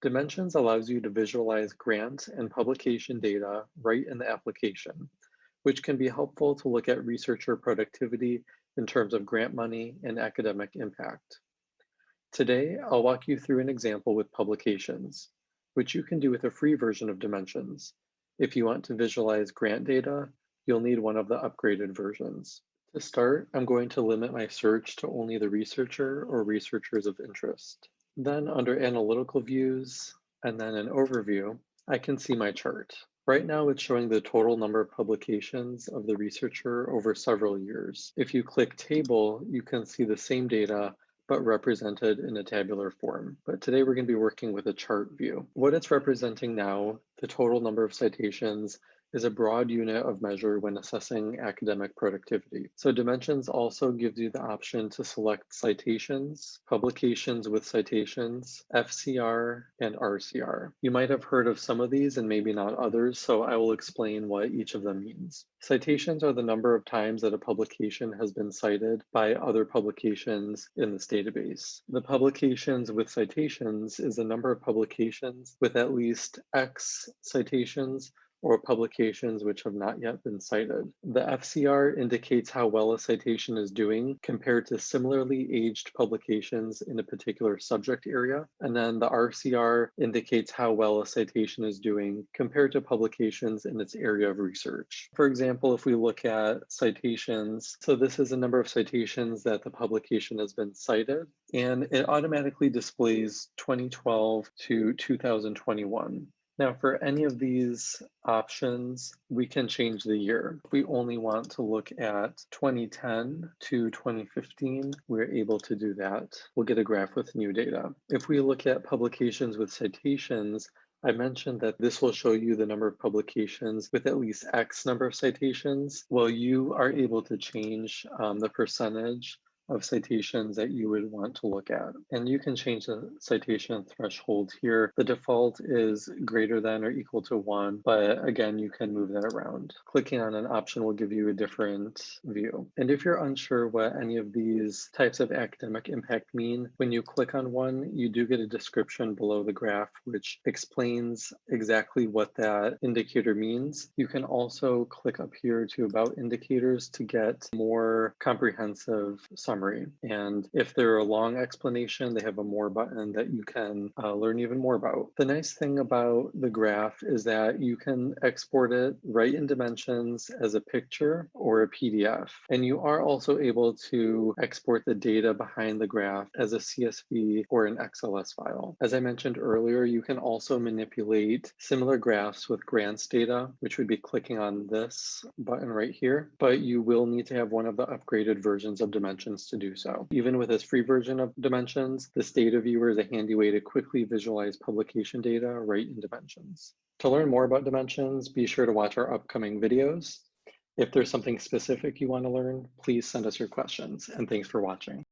Dimensions allows you to visualize grant and publication data right in the application, which can be helpful to look at researcher productivity in terms of grant money and academic impact. Today, I'll walk you through an example with publications, which you can do with a free version of Dimensions. If you want to visualize grant data, you'll need one of the upgraded versions. To start, I'm going to limit my search to only the researcher or researchers of interest. Then under analytical views and then an overview, I can see my chart. Right now it's showing the total number of publications of the researcher over several years. If you click table, you can see the same data but represented in a tabular form. But today we're going to be working with a chart view. What it's representing now, the total number of citations, is a broad unit of measure when assessing academic productivity. So Dimensions also gives you the option to select citations, publications with citations, FCR, and RCR. You might have heard of some of these and maybe not others, so I will explain what each of them means. Citations are the number of times that a publication has been cited by other publications in this database. The publications with citations is the number of publications with at least X citations or publications which have not yet been cited. The FCR indicates how well a citation is doing compared to similarly aged publications in a particular subject area. And then the RCR indicates how well a citation is doing compared to publications in its area of research. For example, if we look at citations, so this is a number of citations that the publication has been cited, and it automatically displays 2012 to 2021. Now, for any of these options, we can change the year. If we only want to look at 2010 to 2015, we're able to do that. We'll get a graph with new data. If we look at publications with citations, I mentioned that this will show you the number of publications with at least X number of citations. Well, you are able to change the percentage of citations that you would want to look at. And you can change the citation threshold here. The default is greater than or equal to 1, but again, you can move that around. Clicking on an option will give you a different view. And if you're unsure what any of these types of academic impact mean, when you click on one, you do get a description below the graph, which explains exactly what that indicator means. You can also click up here to About Indicators to get more comprehensive summary. And if they're a long explanation, they have a More button that you can learn even more about. The nice thing about the graph is that you can export it right in Dimensions as a picture or a PDF. And you are also able to export the data behind the graph as a CSV or an XLS file. As I mentioned earlier, you can also manipulate similar graphs with grants data, which would be clicking on this button right here, but you will need to have one of the upgraded versions of Dimensions to do so. Even with this free version of Dimensions, this data viewer is a handy way to quickly visualize publication data right in Dimensions. To learn more about Dimensions, be sure to watch our upcoming videos. If there's something specific you want to learn, please send us your questions, and thanks for watching.